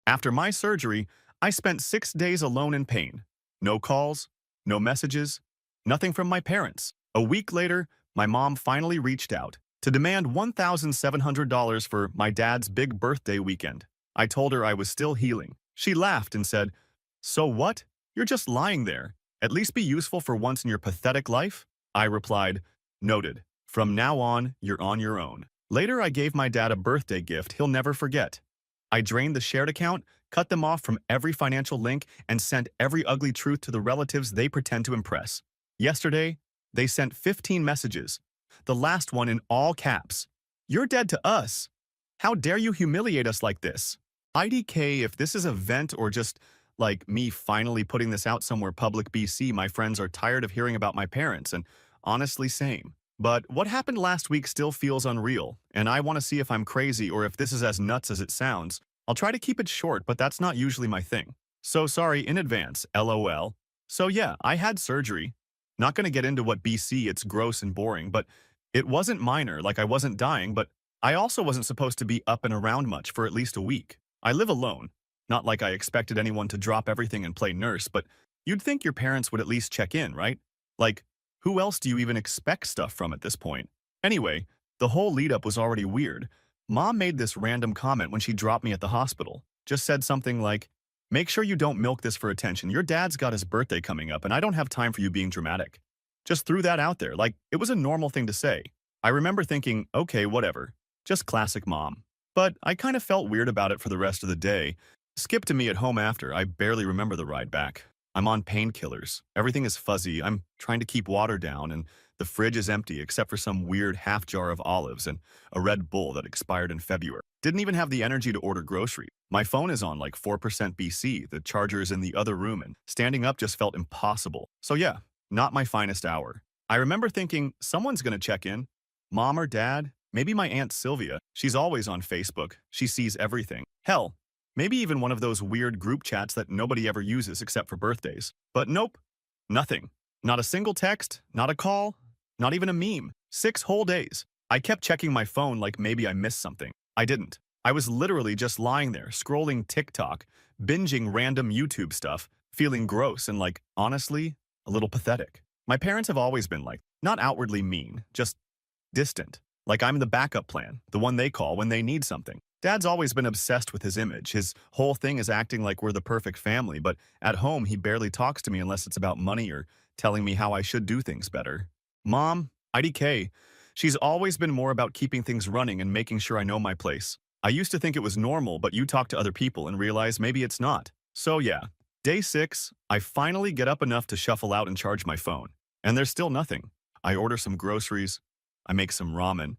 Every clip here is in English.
After my surgery, I spent 6 days alone in pain. No calls, no messages, nothing from my parents. A week later, my mom finally reached out to demand $1,700 for my dad's big birthday weekend. I told her I was still healing. She laughed and said, "So what? You're just lying there. At least be useful for once in your pathetic life." I replied, "Noted. From now on, you're on your own." Later, I gave my dad a birthday gift he'll never forget. I drained the shared account, cut them off from every financial link, and sent every ugly truth to the relatives they pretend to impress. Yesterday, they sent 15 messages, the last one in all caps. "You're dead to us. How dare you humiliate us like this?" IDK, if this is a vent or just like me finally putting this out somewhere public BC, my friends are tired of hearing about my parents, and honestly, same. But what happened last week still feels unreal, and I want to see if I'm crazy or if this is as nuts as it sounds. I'll try to keep it short, but that's not usually my thing. So sorry in advance, LOL. So yeah, I had surgery. Not gonna get into what BC, it's gross and boring, but it wasn't minor, like I wasn't dying, but I also wasn't supposed to be up and around much for at least a week. I live alone. Not like I expected anyone to drop everything and play nurse, but you'd think your parents would at least check in, right? Like, who else do you even expect stuff from at this point? Anyway, the whole lead up was already weird. Mom made this random comment when she dropped me at the hospital. Just said something like, "Make sure you don't milk this for attention. Your dad's got his birthday coming up, and I don't have time for you being dramatic." Just threw that out there, like it was a normal thing to say. I remember thinking, okay, whatever. Just classic mom. But I kind of felt weird about it for the rest of the day. Skip to me at home after, I barely remember the ride back. I'm on painkillers. Everything is fuzzy. I'm trying to keep water down, and the fridge is empty except for some weird half jar of olives and a Red Bull that expired in February. Didn't even have the energy to order groceries. My phone is on like 4% BC, the charger is in the other room, and standing up just felt impossible. So yeah, not my finest hour. I remember thinking, someone's gonna check in. Mom or dad? Maybe my Aunt Sylvia. She's always on Facebook. She sees everything. Hell, maybe even one of those weird group chats that nobody ever uses except for birthdays. But nope, nothing. Not a single text, not a call, not even a meme. 6 whole days. I kept checking my phone like maybe I missed something. I didn't. I was literally just lying there, scrolling TikTok, binging random YouTube stuff, feeling gross and like, honestly, a little pathetic. My parents have always been like, not outwardly mean, just distant. Like I'm the backup plan, the one they call when they need something. Dad's always been obsessed with his image. His whole thing is acting like we're the perfect family, but at home he barely talks to me unless it's about money or telling me how I should do things better. Mom, IDK, she's always been more about keeping things running and making sure I know my place. I used to think it was normal, but you talk to other people and realize maybe it's not. So yeah, day 6, I finally get up enough to shuffle out and charge my phone. And there's still nothing. I order some groceries. I make some ramen.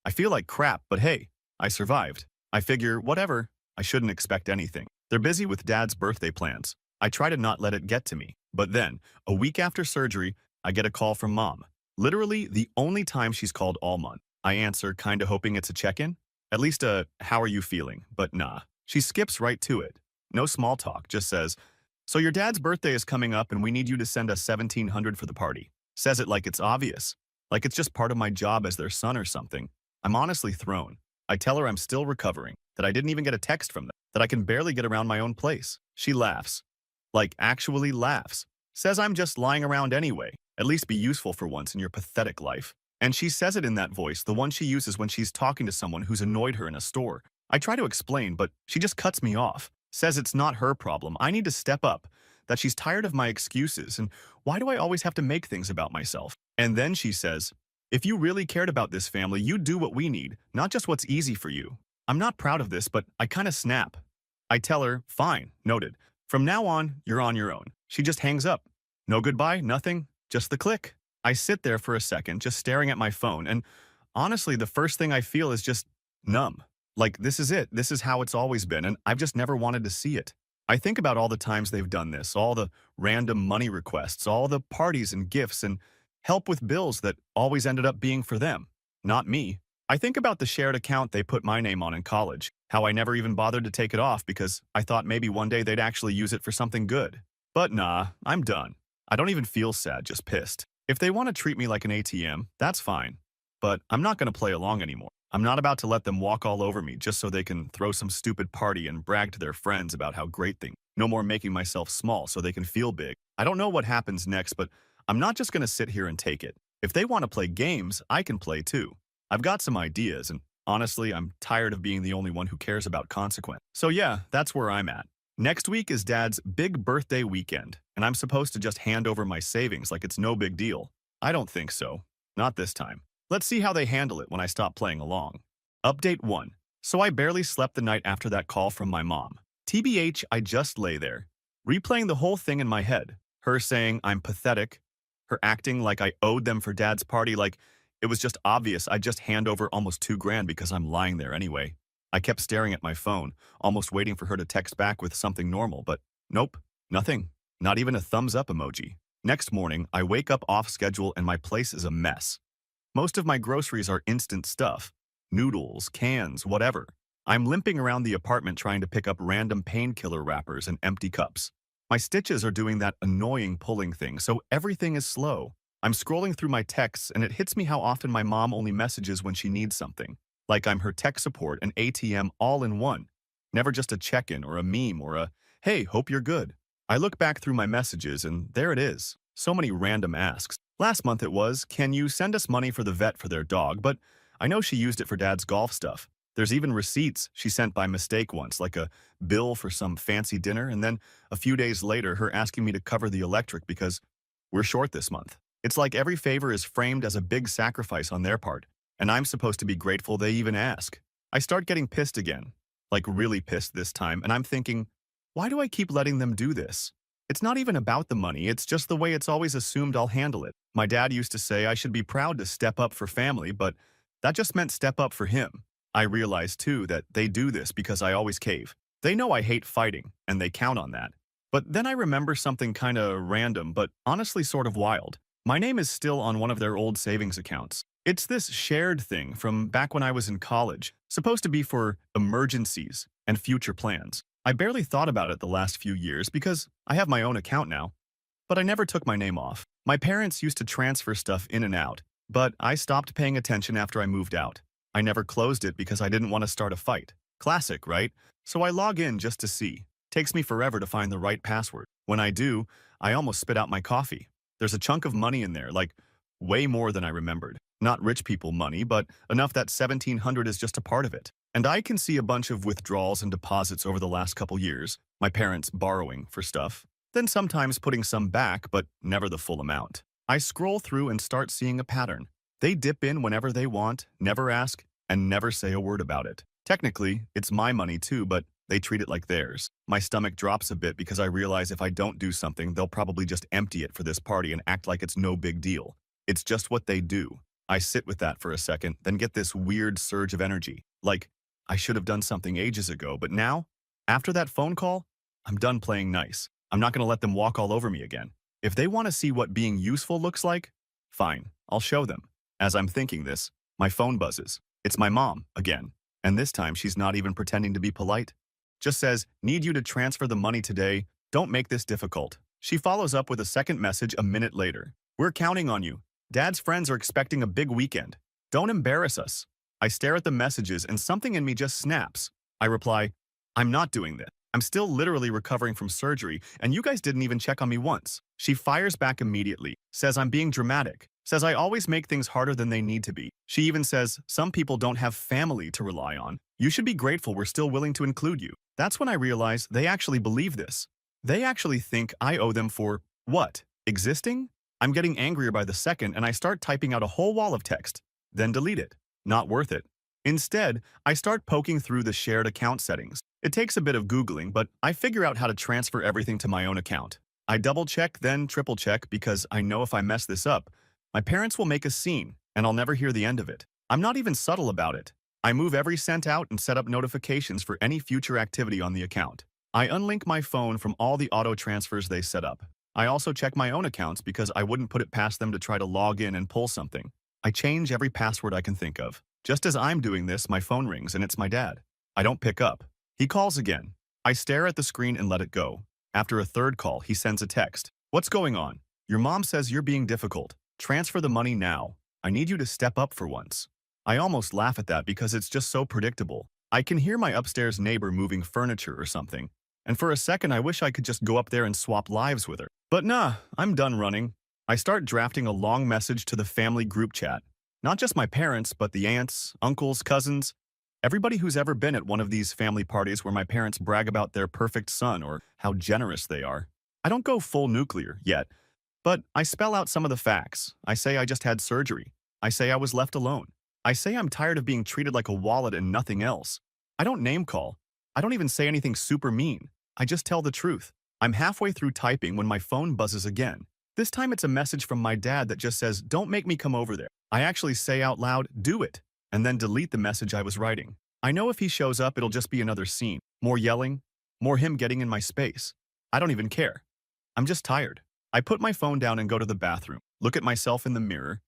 I feel like crap, but hey, I survived. I figure, whatever, I shouldn't expect anything. They're busy with Dad's birthday plans. I try to not let it get to me. But then, a week after surgery, I get a call from Mom. Literally the only time she's called all month. I answer, kinda hoping it's a check-in. At least a, "How are you feeling?" But nah. She skips right to it. No small talk, just says, "So your dad's birthday is coming up and we need you to send us 1,700 for the party." Says it like it's obvious. Like it's just part of my job as their son or something. I'm honestly thrown. I tell her I'm still recovering, that I didn't even get a text from them, that I can barely get around my own place. She laughs. Like, actually laughs. Says I'm just lying around anyway. At least be useful for once in your pathetic life. And she says it in that voice, the one she uses when she's talking to someone who's annoyed her in a store. I try to explain, but she just cuts me off. Says it's not her problem. I need to step up. That she's tired of my excuses, and why do I always have to make things about myself? And then she says, "If you really cared about this family, you'd do what we need, not just what's easy for you." I'm not proud of this, but I kinda snap. I tell her, "Fine, noted. From now on, you're on your own." She just hangs up. No goodbye, nothing, just the click. I sit there for a second, just staring at my phone, and honestly, the first thing I feel is just numb. Like, this is it. This is how it's always been, and I've just never wanted to see it. I think about all the times they've done this, all the random money requests, all the parties and gifts and help with bills that always ended up being for them, not me. I think about the shared account they put my name on in college, how I never even bothered to take it off because I thought maybe one day they'd actually use it for something good. But nah, I'm done. I don't even feel sad, just pissed. If they want to treat me like an ATM, that's fine. But I'm not going to play along anymore. I'm not about to let them walk all over me just so they can throw some stupid party and brag to their friends about how great things. No more making myself small so they can feel big. I don't know what happens next, but I'm not just going to sit here and take it. If they want to play games, I can play too. I've got some ideas, and honestly, I'm tired of being the only one who cares about consequence. So yeah, that's where I'm at. Next week is Dad's big birthday weekend, and I'm supposed to just hand over my savings like it's no big deal. I don't think so. Not this time. Let's see how they handle it when I stop playing along. Update 1. So I barely slept the night after that call from my mom. TBH, I just lay there, replaying the whole thing in my head. Her saying I'm pathetic, her acting like I owed them for Dad's party, like it was just obvious I'd just hand over almost 2 grand because I'm lying there anyway. I kept staring at my phone, almost waiting for her to text back with something normal, but nope, nothing. Not even a thumbs up emoji. Next morning, I wake up off schedule and my place is a mess. Most of my groceries are instant stuff. Noodles, cans, whatever. I'm limping around the apartment trying to pick up random painkiller wrappers and empty cups. My stitches are doing that annoying pulling thing, so everything is slow. I'm scrolling through my texts and it hits me how often my mom only messages when she needs something. Like I'm her tech support and ATM all in one. Never just a check-in or a meme or a, hey, hope you're good. I look back through my messages and there it is. So many random asks. Last month it was, can you send us money for the vet for their dog? But I know she used it for Dad's golf stuff. There's even receipts she sent by mistake once, like a bill for some fancy dinner, and then a few days later her asking me to cover the electric because we're short this month. It's like every favor is framed as a big sacrifice on their part, and I'm supposed to be grateful they even ask. I start getting pissed again, like really pissed this time, and I'm thinking, why do I keep letting them do this? It's not even about the money, it's just the way it's always assumed I'll handle it. My dad used to say I should be proud to step up for family, but that just meant step up for him. I realize, too, that they do this because I always cave. They know I hate fighting, and they count on that. But then I remember something kinda random, but honestly sort of wild. My name is still on one of their old savings accounts. It's this shared thing from back when I was in college, supposed to be for emergencies and future plans. I barely thought about it the last few years because I have my own account now, but I never took my name off. My parents used to transfer stuff in and out, but I stopped paying attention after I moved out. I never closed it because I didn't want to start a fight. Classic, right? So I log in just to see. Takes me forever to find the right password. When I do, I almost spit out my coffee. There's a chunk of money in there, like way more than I remembered. Not rich people money, but enough that 1700 is just a part of it. And I can see a bunch of withdrawals and deposits over the last couple years, my parents borrowing for stuff, then sometimes putting some back, but never the full amount. I scroll through and start seeing a pattern. They dip in whenever they want, never ask, and never say a word about it. Technically, it's my money too, but they treat it like theirs. My stomach drops a bit because I realize if I don't do something, they'll probably just empty it for this party and act like it's no big deal. It's just what they do. I sit with that for a second, then get this weird surge of energy. Like, I should have done something ages ago, but now, after that phone call, I'm done playing nice. I'm not going to let them walk all over me again. If they want to see what being useful looks like, fine, I'll show them. As I'm thinking this, my phone buzzes. It's my mom, again. And this time she's not even pretending to be polite. Just says, need you to transfer the money today. Don't make this difficult. She follows up with a second message a minute later. We're counting on you. Dad's friends are expecting a big weekend. Don't embarrass us. I stare at the messages and something in me just snaps. I reply, I'm not doing this. I'm still literally recovering from surgery, and you guys didn't even check on me once. She fires back immediately, says I'm being dramatic, says I always make things harder than they need to be. She even says some people don't have family to rely on. You should be grateful we're still willing to include you. That's when I realize they actually believe this. They actually think I owe them for, what, existing? I'm getting angrier by the second, and I start typing out a whole wall of text, then delete it. Not worth it. Instead, I start poking through the shared account settings. It takes a bit of Googling, but I figure out how to transfer everything to my own account. I double-check, then triple-check because I know if I mess this up, my parents will make a scene, and I'll never hear the end of it. I'm not even subtle about it. I move every cent out and set up notifications for any future activity on the account. I unlink my phone from all the auto transfers they set up. I also check my own accounts because I wouldn't put it past them to try to log in and pull something. I change every password I can think of. Just as I'm doing this, my phone rings and it's my dad. I don't pick up. He calls again. I stare at the screen and let it go. After a third call, he sends a text. What's going on? Your mom says you're being difficult. Transfer the money now. I need you to step up for once. I almost laugh at that because it's just so predictable. I can hear my upstairs neighbor moving furniture or something, and for a second I wish I could just go up there and swap lives with her. But nah, I'm done running. I start drafting a long message to the family group chat. Not just my parents, but the aunts, uncles, cousins, everybody who's ever been at one of these family parties where my parents brag about their perfect son or how generous they are. I don't go full nuclear yet, but I spell out some of the facts. I say I just had surgery. I say I was left alone. I say I'm tired of being treated like a wallet and nothing else. I don't name call. I don't even say anything super mean. I just tell the truth. I'm halfway through typing when my phone buzzes again. This time it's a message from my dad that just says, "Don't make me come over there." I actually say out loud, "Do it," and then delete the message I was writing. I know if he shows up, it'll just be another scene. More yelling, more him getting in my space. I don't even care. I'm just tired. I put my phone down and go to the bathroom, look at myself in the mirror,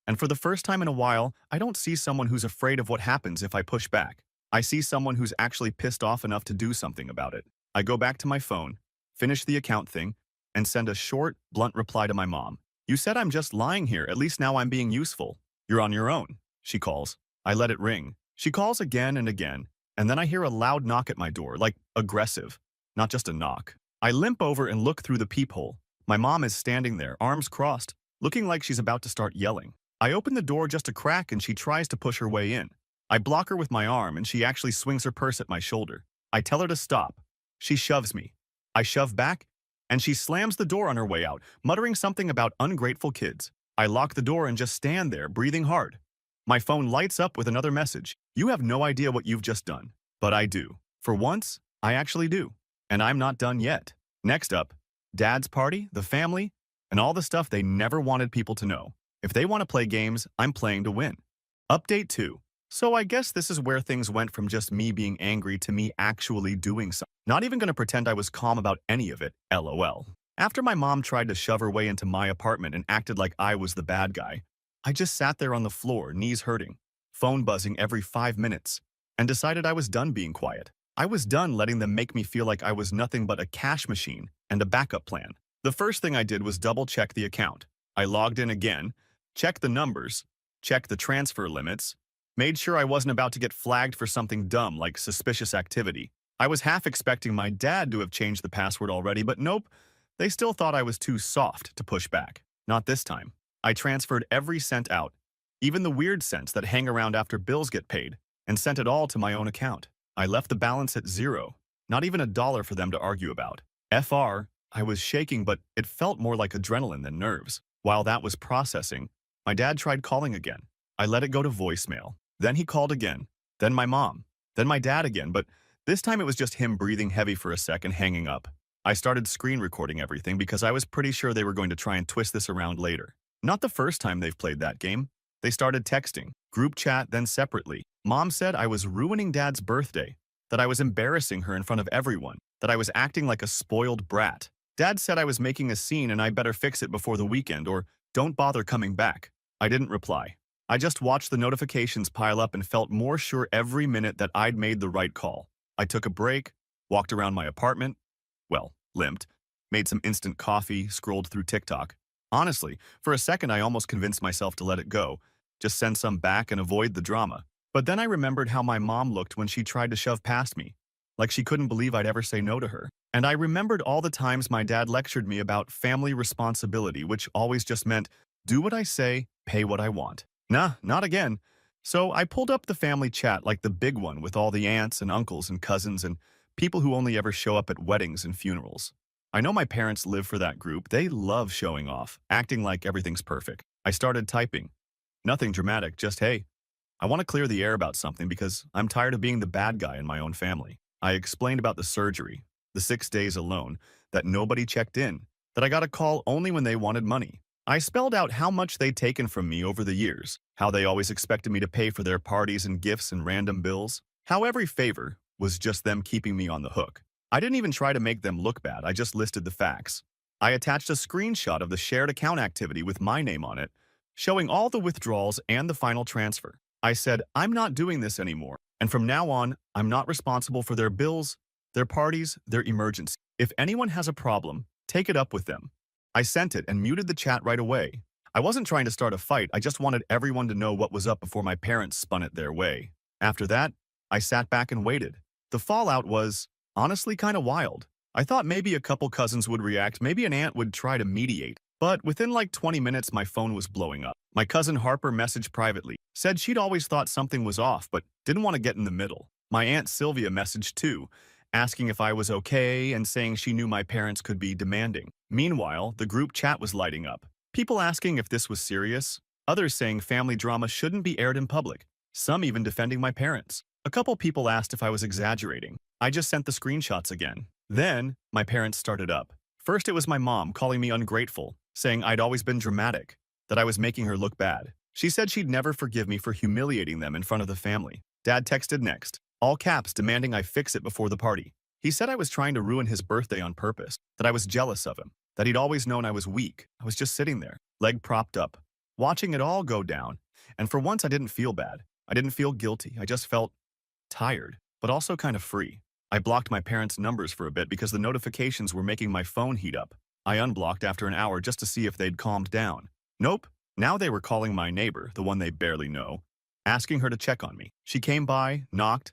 and for the first time in a while, I don't see someone who's afraid of what happens if I push back. I see someone who's actually pissed off enough to do something about it. I go back to my phone, finish the account thing, and send a short, blunt reply to my mom. "You said I'm just lying here. At least now I'm being useful. You're on your own," she calls. I let it ring. She calls again and again, and then I hear a loud knock at my door, like aggressive, not just a knock. I limp over and look through the peephole. My mom is standing there, arms crossed, looking like she's about to start yelling. I open the door just a crack and she tries to push her way in. I block her with my arm and she actually swings her purse at my shoulder. I tell her to stop. She shoves me. I shove back, and she slams the door on her way out, muttering something about ungrateful kids. I lock the door and just stand there, breathing hard. My phone lights up with another message. "You have no idea what you've just done." But I do. For once, I actually do. And I'm not done yet. Next up, Dad's party, the family, and all the stuff they never wanted people to know. If they want to play games, I'm playing to win. Update 2. So I guess this is where things went from just me being angry to me actually doing something. Not even gonna pretend I was calm about any of it, lol. After my mom tried to shove her way into my apartment and acted like I was the bad guy, I just sat there on the floor, knees hurting, phone buzzing every 5 minutes, and decided I was done being quiet. I was done letting them make me feel like I was nothing but a cash machine and a backup plan. The first thing I did was double-check the account. I logged in again, checked the numbers, checked the transfer limits, made sure I wasn't about to get flagged for something dumb like suspicious activity. I was half expecting my dad to have changed the password already, but nope, they still thought I was too soft to push back. Not this time. I transferred every cent out, even the weird cents that hang around after bills get paid, and sent it all to my own account. I left the balance at zero, not even $1 for them to argue about. I was shaking, but it felt more like adrenaline than nerves. While that was processing, my dad tried calling again. I let it go to voicemail. Then he called again. Then my mom. Then my dad again, but this time it was just him breathing heavy for a sec and hanging up. I started screen recording everything because I was pretty sure they were going to try and twist this around later. Not the first time they've played that game. They started texting, group chat, then separately. Mom said I was ruining Dad's birthday, that I was embarrassing her in front of everyone, that I was acting like a spoiled brat. Dad said I was making a scene and I better fix it before the weekend or don't bother coming back. I didn't reply. I just watched the notifications pile up and felt more sure every minute that I'd made the right call. I took a break, walked around my apartment, limped, made some instant coffee, scrolled through TikTok. Honestly, for a second I almost convinced myself to let it go, just send some back and avoid the drama. But then I remembered how my mom looked when she tried to shove past me, like she couldn't believe I'd ever say no to her. And I remembered all the times my dad lectured me about family responsibility, which always just meant, do what I say, pay what I want. Nah, not again. So I pulled up the family chat, like the big one with all the aunts and uncles and cousins and people who only ever show up at weddings and funerals. I know my parents live for that group. They love showing off, acting like everything's perfect. I started typing. Nothing dramatic, just hey, I want to clear the air about something because I'm tired of being the bad guy in my own family. I explained about the surgery, the 6 days alone, that nobody checked in, that I got a call only when they wanted money. I spelled out how much they'd taken from me over the years, how they always expected me to pay for their parties and gifts and random bills, how every favor was just them keeping me on the hook. I didn't even try to make them look bad, I just listed the facts. I attached a screenshot of the shared account activity with my name on it, showing all the withdrawals and the final transfer. I said, I'm not doing this anymore, and from now on, I'm not responsible for their bills, their parties, their emergency. If anyone has a problem, take it up with them. I sent it and muted the chat right away. I wasn't trying to start a fight, I just wanted everyone to know what was up before my parents spun it their way. After that, I sat back and waited. The fallout was, honestly, kind of wild. I thought maybe a couple cousins would react, maybe an aunt would try to mediate. But within like 20 minutes, my phone was blowing up. My cousin Harper messaged privately, said she'd always thought something was off, but didn't want to get in the middle. My aunt Sylvia messaged too, asking if I was okay and saying she knew my parents could be demanding. Meanwhile, the group chat was lighting up. People asking if this was serious, others saying family drama shouldn't be aired in public, some even defending my parents. A couple people asked if I was exaggerating. I just sent the screenshots again. Then, my parents started up. First, it was my mom calling me ungrateful, saying I'd always been dramatic, that I was making her look bad. She said she'd never forgive me for humiliating them in front of the family. Dad texted next, all caps demanding I fix it before the party. He said I was trying to ruin his birthday on purpose, that I was jealous of him, that he'd always known I was weak. I was just sitting there, leg propped up, watching it all go down. And for once, I didn't feel bad. I didn't feel guilty. I just felt tired, but also kind of free. I blocked my parents' numbers for a bit because the notifications were making my phone heat up. I unblocked after an hour just to see if they'd calmed down. Nope. Now they were calling my neighbor, the one they barely know, asking her to check on me. She came by, knocked,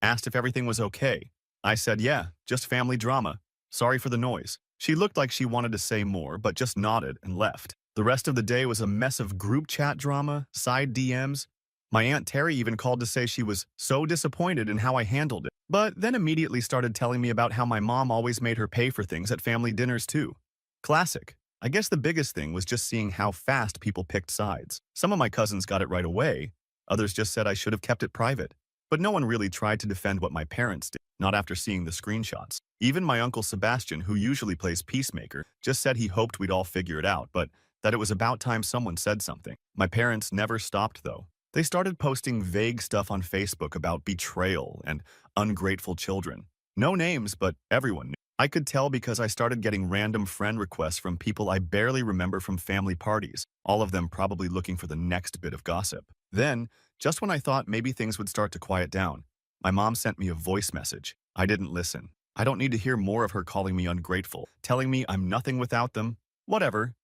asked if everything was okay. I said, yeah, just family drama. Sorry for the noise. She looked like she wanted to say more, but just nodded and left. The rest of the day was a mess of group chat drama, side DMs. My Aunt Terry even called to say she was so disappointed in how I handled it, but then immediately started telling me about how my mom always made her pay for things at family dinners too. Classic. I guess the biggest thing was just seeing how fast people picked sides. Some of my cousins got it right away. Others just said I should have kept it private. But no one really tried to defend what my parents did, not after seeing the screenshots. Even my uncle Sebastian, who usually plays peacemaker, just said he hoped we'd all figure it out, but that it was about time someone said something. My parents never stopped, though. They started posting vague stuff on Facebook about betrayal and ungrateful children. No names, but everyone knew. I could tell because I started getting random friend requests from people I barely remember from family parties, all of them probably looking for the next bit of gossip. Then, just when I thought maybe things would start to quiet down, my mom sent me a voice message. I didn't listen. I don't need to hear more of her calling me ungrateful, telling me I'm nothing without them. Whatever.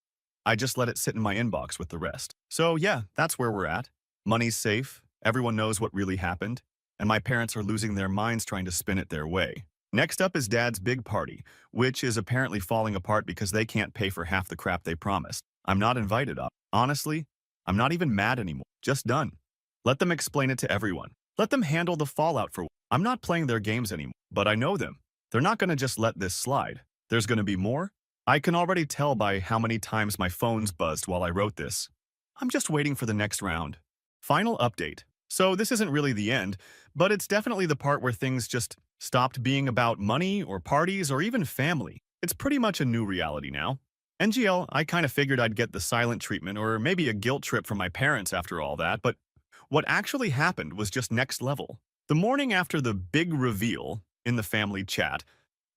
I just let it sit in my inbox with the rest. So yeah, that's where we're at. Money's safe, everyone knows what really happened, and my parents are losing their minds trying to spin it their way. Next up is Dad's big party, which is apparently falling apart because they can't pay for half the crap they promised. I'm not invited up. Honestly, I'm not even mad anymore. Just done. Let them explain it to everyone. Let them handle the fallout for. I'm not playing their games anymore, but I know them. They're not going to just let this slide. There's going to be more. I can already tell by how many times my phone's buzzed while I wrote this. I'm just waiting for the next round. Final update. So this isn't really the end, but it's definitely the part where things just stopped being about money or parties or even family. It's pretty much a new reality now. NGL, I kind of figured I'd get the silent treatment or maybe a guilt trip from my parents after all that, but what actually happened was just next level. The morning after the big reveal in the family chat,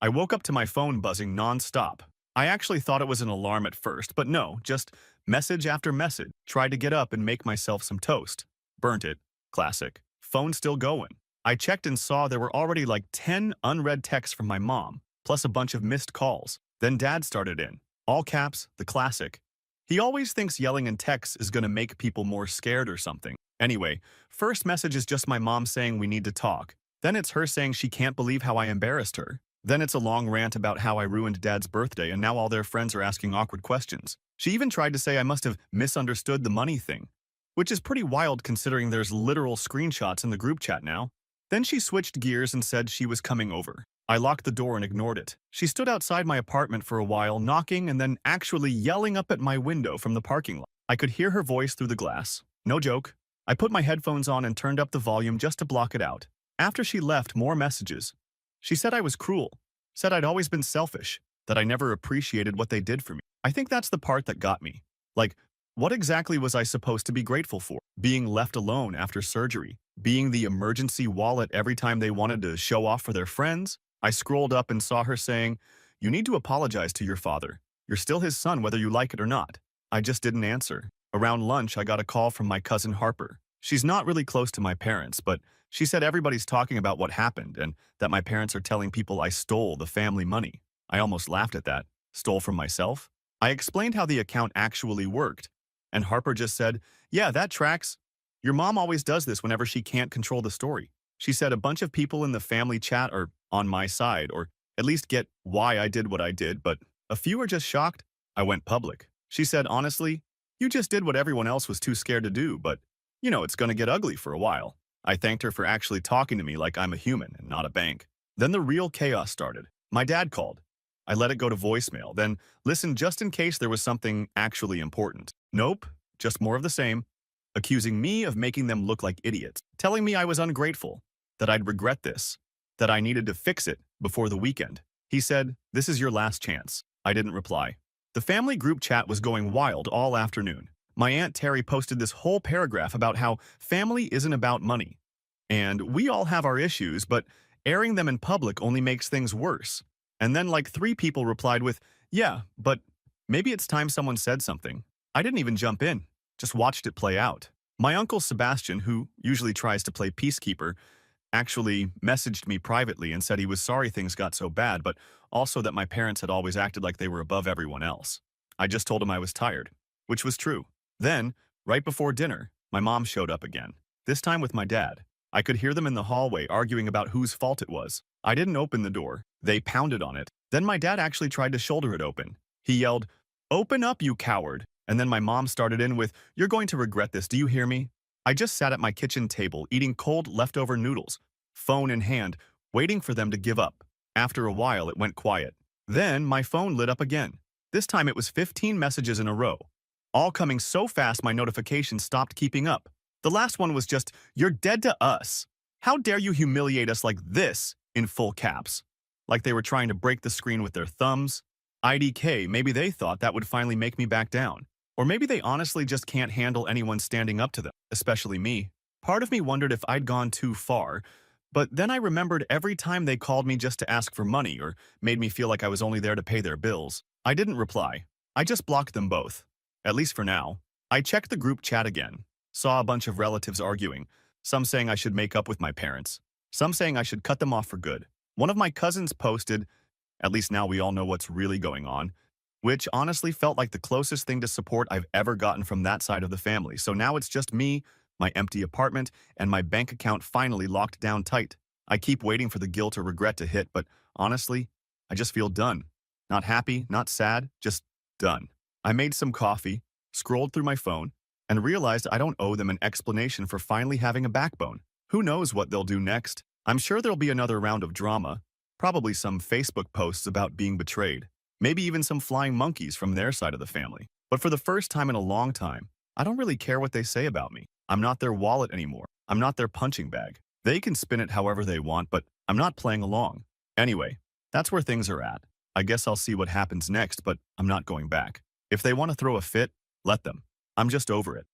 I woke up to my phone buzzing nonstop. I actually thought it was an alarm at first, but no, just message after message. Tried to get up and make myself some toast. Burnt it. Classic. Phone still going. I checked and saw there were already like 10 unread texts from my mom, plus a bunch of missed calls. Then Dad started in. All caps, the classic. He always thinks yelling in texts is going to make people more scared or something. Anyway, first message is just my mom saying we need to talk. Then it's her saying she can't believe how I embarrassed her. Then it's a long rant about how I ruined Dad's birthday and now all their friends are asking awkward questions. She even tried to say I must have misunderstood the money thing, which is pretty wild considering there's literal screenshots in the group chat now. Then she switched gears and said she was coming over. I locked the door and ignored it. She stood outside my apartment for a while, knocking and then actually yelling up at my window from the parking lot. I could hear her voice through the glass. No joke. I put my headphones on and turned up the volume just to block it out. After she left, more messages. She said I was cruel, said I'd always been selfish, that I never appreciated what they did for me. I think that's the part that got me. Like, what exactly was I supposed to be grateful for? Being left alone after surgery? Being the emergency wallet every time they wanted to show off for their friends? I scrolled up and saw her saying, "You need to apologize to your father. You're still his son whether you like it or not." I just didn't answer. Around lunch, I got a call from my cousin Harper. She's not really close to my parents, but she said everybody's talking about what happened and that my parents are telling people I stole the family money. I almost laughed at that. Stole from myself? I explained how the account actually worked. And Harper just said, yeah, that tracks. Your mom always does this whenever she can't control the story. She said a bunch of people in the family chat are on my side, or at least get why I did what I did, but a few are just shocked I went public. She said, honestly, you just did what everyone else was too scared to do, but it's going to get ugly for a while. I thanked her for actually talking to me like I'm a human and not a bank. Then the real chaos started. My dad called. I let it go to voicemail, then listened just in case there was something actually important. Nope, just more of the same, accusing me of making them look like idiots, telling me I was ungrateful, that I'd regret this, that I needed to fix it before the weekend. He said, this is your last chance. I didn't reply. The family group chat was going wild all afternoon. My Aunt Terry posted this whole paragraph about how family isn't about money. And we all have our issues, but airing them in public only makes things worse. And then like 3 people replied with, yeah, but maybe it's time someone said something. I didn't even jump in, just watched it play out. My uncle Sebastian, who usually tries to play peacekeeper, actually messaged me privately and said he was sorry things got so bad, but also that my parents had always acted like they were above everyone else. I just told him I was tired, which was true. Then, right before dinner, my mom showed up again, this time with my dad. I could hear them in the hallway arguing about whose fault it was. I didn't open the door. They pounded on it. Then my dad actually tried to shoulder it open. He yelled, "Open up, you coward!" And then my mom started in with, "You're going to regret this, do you hear me?" I just sat at my kitchen table eating cold leftover noodles, phone in hand, waiting for them to give up. After a while, it went quiet. Then my phone lit up again. This time it was 15 messages in a row, all coming so fast my notifications stopped keeping up. The last one was just, "You're dead to us. How dare you humiliate us like this," in full caps. Like they were trying to break the screen with their thumbs. IDK, maybe they thought that would finally make me back down. Or maybe they honestly just can't handle anyone standing up to them, especially me. Part of me wondered if I'd gone too far, but then I remembered every time they called me just to ask for money or made me feel like I was only there to pay their bills. I didn't reply. I just blocked them both. At least for now. I checked the group chat again. Saw a bunch of relatives arguing, some saying I should make up with my parents, some saying I should cut them off for good. One of my cousins posted, "At least now we all know what's really going on," which honestly felt like the closest thing to support I've ever gotten from that side of the family. So now it's just me, my empty apartment, and my bank account finally locked down tight. I keep waiting for the guilt or regret to hit, but honestly, I just feel done. Not happy, not sad, just done. I made some coffee, scrolled through my phone, and realized I don't owe them an explanation for finally having a backbone. Who knows what they'll do next? I'm sure there'll be another round of drama, probably some Facebook posts about being betrayed, maybe even some flying monkeys from their side of the family. But for the first time in a long time, I don't really care what they say about me. I'm not their wallet anymore. I'm not their punching bag. They can spin it however they want, but I'm not playing along. Anyway, that's where things are at. I guess I'll see what happens next, but I'm not going back. If they want to throw a fit, let them. I'm just over it.